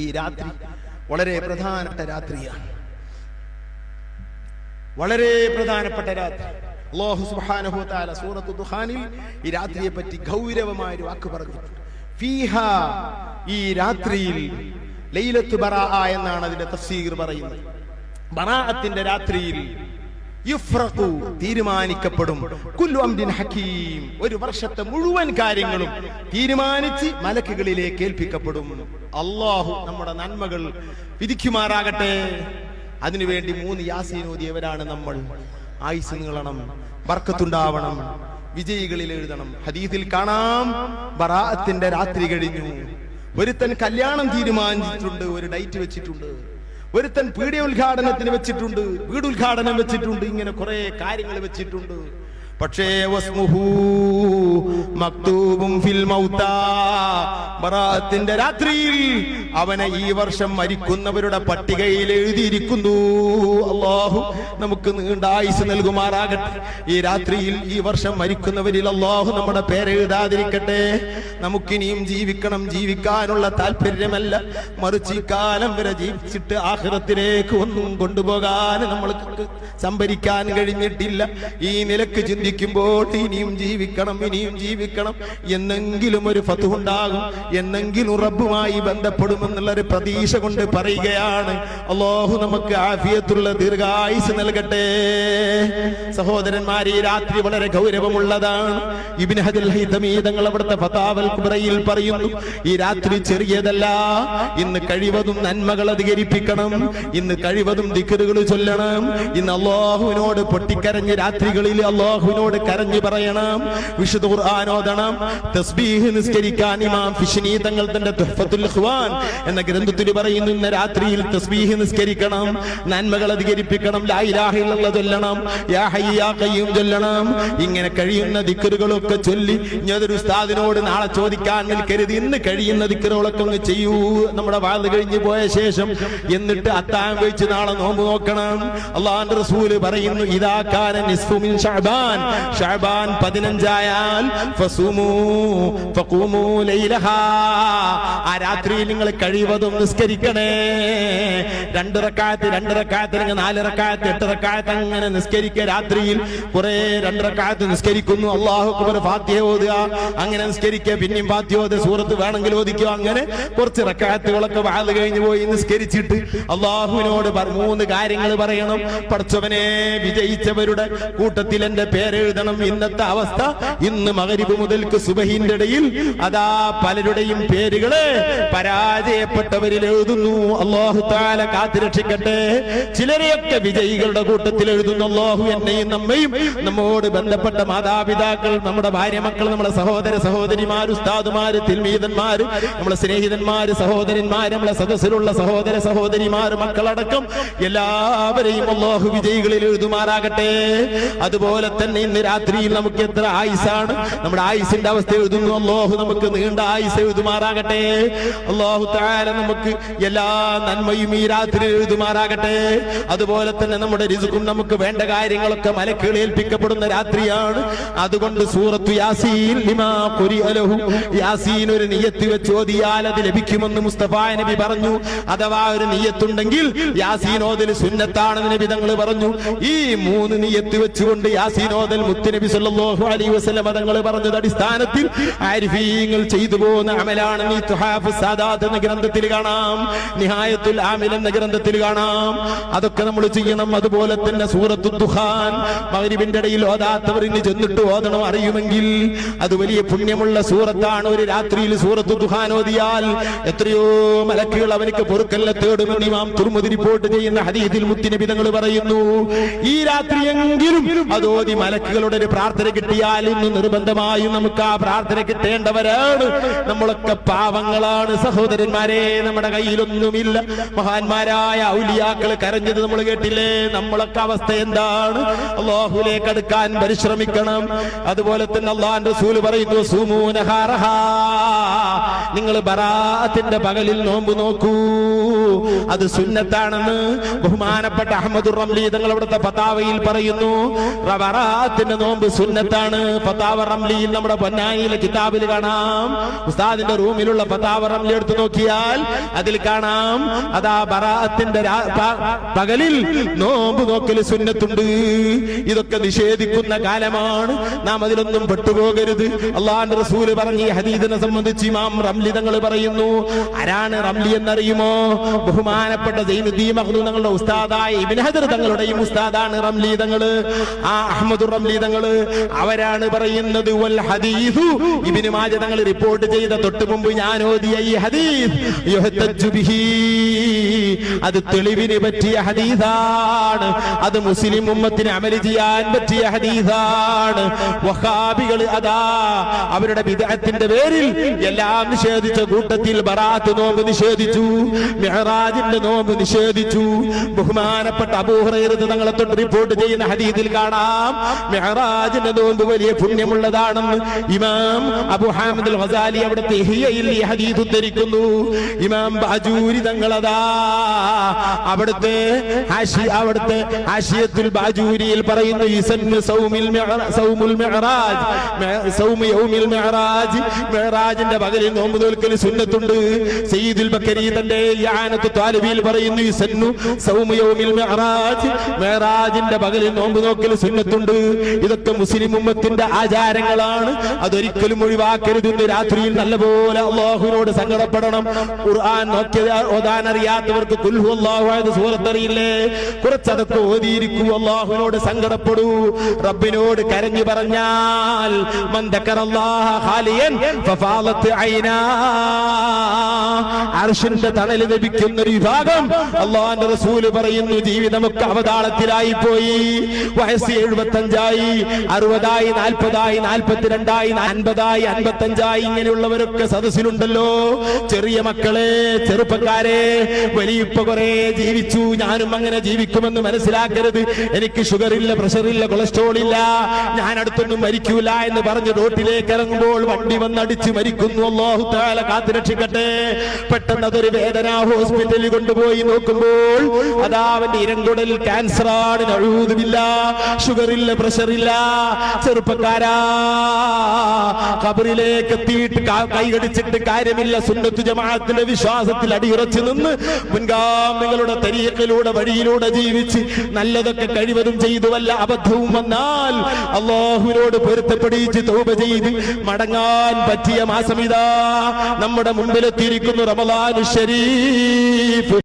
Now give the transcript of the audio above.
ഈ രാത്രി വളരെ പ്രധാനപ്പെട്ട രാത്രിയാണ്, വളരെ പ്രധാനപ്പെട്ട രാത്രി. അല്ലാഹു സുബ്ഹാനഹു വ തആല സൂറത്തു ദുഖാനിൽ ഈ രാത്രിയെ പറ്റി ഗൗരവമായ ഒരു വാക്ക് പറഞ്ഞിട്ടുണ്ട്. ഫീഹാ, ഈ രാത്രിയിൽ, ലൈലത്തു ബറാഅ എന്നാണ് അതിന്റെ തഫ്സീർ പറയുന്നത്. ബറാഅത്തിന്റെ രാത്രിയിൽ യുഫ്രഖു, തീരുമാനിക്കപ്പെടും, കുല്ലു അംരിൻ ഹകീം, ഒരു വർഷത്തെ മുഴുവൻ കാര്യങ്ങളും തീരുമാനിച്ച് മലക്കുകളിലേക്ക് ഏൽപ്പിക്കപ്പെടും. അല്ലാഹു നമ്മുടെ നന്മകൾ വിധിക്കുമാറാകട്ടെ. അതിനുവേണ്ടി 3 യാസീൻ ഓതിയവരാണ് നമ്മൾ. ആയുസ് നീളണം, ബർക്കത്തുണ്ടാവണം, വിജയികളിൽ എഴുതണം. ഹദീസിൽ കാണാം, ബറാഅത്തിന്റെ രാത്രി കഴിഞ്ഞു. ഒരുത്തൻ കല്യാണം തീരുമാനിച്ചിട്ടുണ്ട്, ഒരു ഡേറ്റ് വെച്ചിട്ടുണ്ട്. ഒരുത്തൻ പീഡിയ ഉദ്ഘാടനത്തിന് വെച്ചിട്ടുണ്ട്, വീടുദ്ഘാടനം വെച്ചിട്ടുണ്ട്, ഇങ്ങനെ കുറെ കാര്യങ്ങൾ വെച്ചിട്ടുണ്ട്. പക്ഷേ വസ്മുഹു മക്തൂബും ഫിൽ മൗതാ, ബറാഅത്തിന്റെ രാത്രിയിൽ അവനെ ഈ വർഷം മരിക്കുന്നവരുടെ പട്ടികയിൽ എഴുതിയിരിക്കുന്നു. അല്ലാഹു നമുക്ക് നീണ്ട ആയുസ് നൽകുമാറാകട്ടെ. ഈ രാത്രിയിൽ ഈ വർഷം മരിക്കുന്നവരിൽ അല്ലാഹു നമ്മുടെ പേരെഴുതാതിരിക്കട്ടെ. നമുക്കിനിയും ജീവിക്കണം, ജീവിക്കാനുള്ള താല്പര്യമല്ല, മറിച്ച് ഈ കാലം വരെ ജീവിച്ചിട്ട് ആഖിറത്തിലേക്ക് ഒന്നും കൊണ്ടുപോകാൻ നമ്മൾക്ക് സംഭരിക്കാൻ കഴിഞ്ഞിട്ടില്ല. ഈ നിലക്ക് ചിന്തിക്കുമ്പോൾ ഇനിയും ജീവിക്കണം, ഇനിയും ജീവിക്കണം, എന്നെങ്കിലും ഒരു ഫത്ഹ് ഉണ്ടാകും, എന്നെങ്കിലും റബ്ബുമായി ബന്ധപ്പെടുമെന്നുള്ളൊരു പ്രതീക്ഷ കൊണ്ട് പറയുകയാണ്. അല്ലാഹു നമുക്ക് ആഫിയത്തുള്ള ദീർഘായുസ് നൽകട്ടെ. സഹോദരന്മാരെ, ഈ രാത്രി വളരെ ഗൗരവമുള്ളതാണ്. ഇബ്നു ഹജർ അൽ ഹൈതമി തങ്ങൾ അവിടുത്തെ ഫതാവൽ കുബ്രയിൽ പറയുന്നു, ഈ രാത്രി ചെറിയതല്ല. ഇന്ന് കഴിവതും നന്മകൾ അധികരിപ്പിക്കണം, ഇന്ന് കഴിവതും ദിക്റുകൾ ചൊല്ലണം, ഇന്ന് അല്ലാഹുവിനോട് പൊട്ടിക്കരഞ്ഞ് രാത്രികളിൽ അല്ലാഹുവിനോട് കരഞ്ഞു പറയണം, വിശുദ്ധ ഖുർആൻ ഓതണം, തസ്ബീഹ് നിസ്കരിക്കാൻ ഇമാം ഫിശ്നി തങ്ങൾ തന്റെ തുഹ്ഫത്തുൽ ഇഖ്വാൻ എന്ന ഗ്രന്ഥത്തിൽ പറയുന്നു, ഇന്ന് രാത്രിയിൽ തസ്ബീഹ് നിസ്കരിക്കണം, നന്മകൾ അധികരിപ്പിക്കണം, ലാ ഇലാഹ ഇല്ലല്ലാഹ് ചൊല്ലണം, യാ ഹയ്യ് യാ ഖയ്യൂം ചൊല്ലണം. ഇങ്ങനെ കഴിയുന്ന ദിക്റുകളൊക്കെ ചൊല്ലി ഞാനൊരു ഉസ്താദിനോട് നാളെ ചോദിക്കാൻ നിൽക്കരുത്. ഇന്ന് കഴിയുന്ന ദിക്റുകളൊക്കെ ഒന്ന് ചെയ്യൂ, നമ്മുടെ വാത് കഴിഞ്ഞു പോയ ശേഷം. എന്നിട്ട് അത്താഴം വെച്ച് നാളെ നോമ്പ് നോക്കണം. അല്ലാഹുവിന്റെ റസൂൽ പറയുന്നു, ഇദാ കാന നിസ്ഫു മിൻ ശഅബാൻ, ശഅബാൻ 15 ആയാൽ ഫസുമു ഫഖൂമു ലൈലഹാ, ആ രാത്രിയിൽ നിങ്ങൾ കഴിവതും നിസ്കരിക്കണേ. 2 റക്അത്ത് 4 റക്അത്ത് 8 റക്അത്ത് അങ്ങനെ നിസ്കരിക്കുക. രാത്രിയിൽ കുറെ 2 റക്അത്ത് നിസ്കരിക്കുന്നു, അല്ലാഹു അക്ബർ, ഫാത്തിഹ ഓതുക, അങ്ങനെ നിസ്കരിക്കുക, പിന്നെയും ഫാത്തിഹ ഓതുക, സൂറത്ത് വേണമെങ്കിൽ ഓദിക്കുക. അങ്ങനെ കുറച്ച് റക്അത്തുകളൊക്കെ വാത് കഴിഞ്ഞു പോയി നിസ്കരിച്ചിട്ട് അല്ലാഹുവിനോട് 3 കാര്യങ്ങൾ പറയണം. പടച്ചവനെ, വിജയിച്ചവരുടെ കൂട്ടത്തിൽ എന്റെ പേരെഴുതണം. ഇന്നത്തെ അവസ്ഥ, ഇന്ന് മഗ്രിബ് മുതൽക്ക് സുബഹിന്റെ ഇടയിൽ അതാ പലരുടെയും പേരുകളെ പരാജയപ്പെട്ടവരിൽ എഴുതുന്നു. അല്ലാഹു തആല കാത്തുരക്ഷിക്കട്ടെ. ചിലരെയൊക്കെ വിജയികളുടെ കൂട്ടത്തിൽ എഴുതുന്നു. അല്ലാഹു എന്നെയും നമ്മയും നമ്മോട് ബന്ധപ്പെട്ട മാതാപിതാക്കൾ, നമ്മുടെ ഭാര്യ മക്കൾ, നമ്മുടെ സഹോദര സഹോദരിമാര്, ഉസ്താദുമാര്, തിൽമീദന്മാര്, നമ്മുടെ സ്നേഹിതന്മാര്, സഹോദരന്മാര്, നമ്മളെ സദസ്സിലുള്ള സഹോദര സഹോദരിമാർ, മക്കളടക്കം എല്ലാവരെയും അല്ലാഹു വിജയികളിൽ എഴുതുമാറാകട്ടെ. അതുപോലെ തന്നെ ഇന്ന് രാത്രിയിൽ നമുക്ക് എത്ര ആയുസാണ്, നമ്മുടെ ആയുസിന്റെ അവസ്ഥ എഴുതുന്നു. അല്ലാഹു നമുക്ക് നീണ്ട ആയുസ് എഴുതുമാറാകട്ടെ. അല്ലാഹു തആല നമുക്ക് എല്ലാ നന്മയും ഈ രാത്രി എഴുതുമാറാകട്ടെ. അതുപോലെ തന്നെ നമ്മുടെ റിസ്ഖും നമുക്ക് വേണ്ട കാര്യങ്ങളൊക്കെ മലക്കുകൾ ഏൽപ്പിക്കപ്പെടുന്ന രാത്രിയാണ്. അതുകൊണ്ട് സൂറത്തു യാസീൻ ലിമാ ഖുരിഅ ലഹു, യാസീൻ ഒരു നിയ്യത്ത് വെച്ച് ഓതിയാൽ അത് ലഭിക്കുമെന്ന് മുസ്തഫ നബി പറഞ്ഞു. അഥവാ ഒരു നിയ്യത്തുണ്ടെങ്കിൽ യാസീൻ ഓതൽ സുന്നത്താണെന്ന് നബി തങ്ങൾ പറഞ്ഞു. ഈ 3 നിയ്യത്ത് വെച്ചുകൊണ്ട് യാസീൻ ഓതൽ മുത്തുനബി സല്ലല്ലാഹു അലൈഹി വസല്ലം തങ്ങൾ പറഞ്ഞത് അടിസ്ഥാനത്തിൽ ആരിഫീങ്ങൾ ചെയ്തു പോകുന്ന അമലാണെന്ന് ഈ തുഹാഫ് സാദാത്ത് എന്ന ഗ്രന്ഥത്തിൽ കാണാം, നിഹായത്തുൽ ആമിൽ എന്ന ഗ്രന്ഥത്തിൽ കാണാം. അതൊക്കെ നമ്മൾ ചെയ്യണം. അതുപോലെ തന്നെ സൂറത്തു ദുഖാൻ മഗ്രിബിന്റെ ഇടയിൽ ഓതാത്തവർ ഇന്ന് ചെന്നിട്ട് ഓതണം. അറിയുമെങ്കിൽ അത് വലിയ പുണ്യമുള്ള സൂറത്താണ്. ഒരു രാത്രിയിൽ സൂറത്തു ദുഖാൻ ഓതിയാൽ എത്രയോ മലക്കുകൾ അവനിക്ക് പൊറുക്കല്ല തേടുമെന്ന് ഇമാം തുർമുദി റിപ്പോർട്ട് ചെയ്യുന്ന ഹദീസിൽ മുത്തുനബി തങ്ങൾ പറയുന്നു. ഈ രാത്രിയെങ്കിലും അതോതി മലക്കുകളുടെ ഒരു പ്രാർത്ഥന കിട്ടിയാൽ ഇന്ന് നിർബന്ധമായും നമുക്ക് ആ പ്രാർത്ഥന കിട്ടേണ്ടവരാണ്. നമ്മളൊക്കെ പാവങ്ങളാണ് സഹോദരന്മാരെ, നമ്മുടെ കയ്യിലൊന്നുമില്ല. മഹാന്മാരായ ഔലിയാക്കൾ കരഞ്ഞത് നമ്മൾ കേട്ടില്ലേ? നമ്മളൊക്കെ അവസ്ഥ എന്താണ്? അല്ലാഹുവിലേക്ക് അടുക്കാൻ പരിശ്രമിക്കണം. അതുപോലെ തന്നെ അല്ലാഹുവിന്റെ റസൂൽ പറയുന്നു, സുമൂ നഹാറഹാ, നിങ്ങൾ ബറാഅത്തിന്റെ പകലിൽ നോമ്പ് നോക്കൂ, അത് സുന്നത്താണെന്ന് ബഹുമാനപ്പെട്ട അഹ്മദുർ റംലി തങ്ങൾ അവിടുത്തെ ഫതാവയിൽ പറയുന്നു. ബറാഅത്തിന്റെ നോമ്പ് സുന്നത്താണ്. ഫതാവ റംലിയിൽ നമ്മുടെ പൊന്നാനിയിലെ കിതാബിൽ കാണാം. ഉസ്താദിന്റെ റൂമിലുള്ള ഫതാവ റംലി എടുത്തു നോക്കിയാൽ അതിൽ കാണാം അതാ ബറാഅത്തിന്റെ പകലിൽ നോമ്പ് നോക്കൽ സുന്നത്തുണ്ട്. ഇതൊക്കെ നിഷേധിക്കുന്ന കാലമാണ്. നാം അതിലൊന്നും പെട്ടുപോകരുത്. അള്ളാഹുവിന്റെ റസൂല് പറഞ്ഞ ഈ ഹദീസിനെ സംബന്ധിച്ച് ഇമാം റംലി തങ്ങൾ പറയുന്നു. ആരാണ് റംലി എന്നറിയുമോ? ബഹുമാനപ്പെട്ട സൈനുദ്ദീൻ മഖ്ദൂം തങ്ങളുടെ ഉസ്താദായ ഇബ്നു ഹജർ തങ്ങളുടെയും ഉസ്താദാണ് റംലി തങ്ങൾ. ആ അഹ്മദ് റംലി തങ്ങൾ അവരാണ് പറയുന്നത് വൽ ഹദീസു ഇബ്നു മാജ തങ്ങൾ റിപ്പോർട്ട് ചെയ്ത തൊട്ട് മുമ്പ് ഞാൻ ഓതിയ ഈ ഹദീസ് യുഹ്തജ്ജു ബിഹി, അത് തെളിവിന് പറ്റിയ ഹദീസാണ്. അത് മുസ്ലിം ഉമ്മത്തിന് അമൽ ചെയ്യാൻ പറ്റിയ ഹദീസാണ്. വഹാബികൾ അതാ അവരുടെ ബിദ്അത്തിന്റെ പേരിൽ എല്ലാം നിഷേധിച്ച കൂട്ടത്തിൽ ബറാഅത്ത് നോമ്പ് നിഷേധിച്ചു, മിഅ്റാജിന്റെ നോമ്പ് നിഷേധിച്ചു. ബഹുമാനപ്പെട്ട അബൂ ഹുറൈറ തങ്ങളെ തൊട്ട് റിപ്പോർട്ട് ചെയ്യുന്ന ഹദീസിൽ കാണാം മിഅ്റാജിന്റെ നോമ്പ് വലിയ പുണ്യമുള്ളതാണെന്ന് ഇമാം അബൂ ഹാമിദ് അൽ ഗസാലി അവിടുത്തെ ഇഹ്യയിൽ ഈ ഹദീസ് ഉദ്ധരിക്കുന്നു. ഇമാം ബാജൂരി തങ്ങളതാ അവിടുത്തെ ഹാശിയത്തുൽ ബാജൂരിയിൽ പറയുന്നു യുസന്നു സൗമുൽ മിഅ്റാജ്, സൗമു യൗമിൽ മിഅ്റാജ്, മിഅ്റാജിന്റെ പകലിൽ നോമ്പ് നോൽക്കൽ സുന്നത്തുണ്ട്. സയ്യിദുൽ ബക്കരി തന്റെ ഇആനത്തു ത്വാലിബിൽ പറയുന്നു യുസന്നു സൗമു യൗമിൽ മിഅ്റാജ്, മിഅ്റാജിന്റെ പകലിൽ നോമ്പ് നോക്കൽ സുന്നത്തുണ്ട്. ഇതൊക്കെ മുസ്ലിം ഉമ്മത്തിന്റെ ആചാരങ്ങളാണ്. അതൊരിക്കലും ഒഴിവാക്കരുത്. ഇന്ന് രാത്രിയിൽ നല്ലപോലെ അല്ലാഹുവിനോട് സങ്കടപ്പെടണം. ഖുർആൻ നോക്കിയാൽ ഓതാൻ അറിയാത്തവർക്ക് ഖുൽ ഹുവല്ലാഹു അഹദ് സൂറത്ത് അറിയില്ലേ, കുറച്ചതൊക്കെ ഓതിയിരിക്കൂ. അല്ലാഹുവിനോട് സങ്കടപ്പെടൂ. റബ്ബിനോട് കരഞ്ഞു പറഞ്ഞാൽ മൻ ദക്കറല്ലാഹ ഖാലിയൻ ഫഫാലത് ഐനാ, അർശിന്റെ തണൽ ലഭിക്കുന്ന ഒരു വിഭാഗം അല്ലാഹുവിന്റെ റസൂൽ പറയുന്നു ജീവിതമൊക്കെ അവതാളത്തിലായി പോയി. വയസ്സ് 75 60 40 42 50 55 ഇങ്ങനെയുള്ളവരൊക്കെ സദസ്സിലുണ്ടല്ലോ. ചെറിയ മക്കളെ, ചെറുപ്പക്കാരെ, വലിയപ്പ കുറെ ജീവിച്ചു, ഞാനും അങ്ങനെ ജീവിക്കുമെന്ന് മനസ്സിലാക്കരുത്. എനിക്ക് ഷുഗർ ഇല്ല, പ്രഷർ ഇല്ല, കൊളസ്ട്രോൾ ഇല്ല, ഞാൻ അടുത്തൊന്നും മരിക്കൂല എന്ന് പറഞ്ഞ് റോട്ടിലേക്ക് ഇറങ്ങുമ്പോൾ വണ്ടി വന്നടിച്ച് മരിക്കുന്നു. അല്ലാഹു തആല കാത്തുരക്ഷിക്കട്ടെ. പെട്ടെന്ന് അതൊരു വേദന, ഹോസ്പിറ്റലിൽ കൊണ്ടുപോയി നോക്കുമ്പോൾ അതാ അവന്റെ ഇരങ്കുടലിൽ ക്യാൻസർ ആണ്. നഊദുബില്ല, ഷുഗർ ഇല്ല, പ്രഷർ ഇല്ല. ചെറുപ്പക്കാരാ, ഖബറിലേക്ക് എത്തിയിട്ട് കൈകടിച്ചിട്ട് കാര്യമില്ല. സുന്നത്ത് ജമാഅത്തിന്റെ വിശ്വാസത്തിൽ അടിയുറച്ചു നിന്ന് മുൻഗാമികളുടെ തരീഖിലൂടെ വഴിയിലൂടെ ജീവിച്ച് നല്ലതൊക്കെ കഴിവതും ചെയ്തു വല്ല അബദ്ധവും വന്നാൽ അല്ലാഹുവിനോട് പൊരുത്തപ്പെടിച്ച് തൗബ ചെയ്ത് മടങ്ങാൻ പറ്റിയ മാസമിതാ നമ്മുടെ മുമ്പിലെത്തിയിരിക്കുന്നു. റമളാനുൽ ശരീഫ്.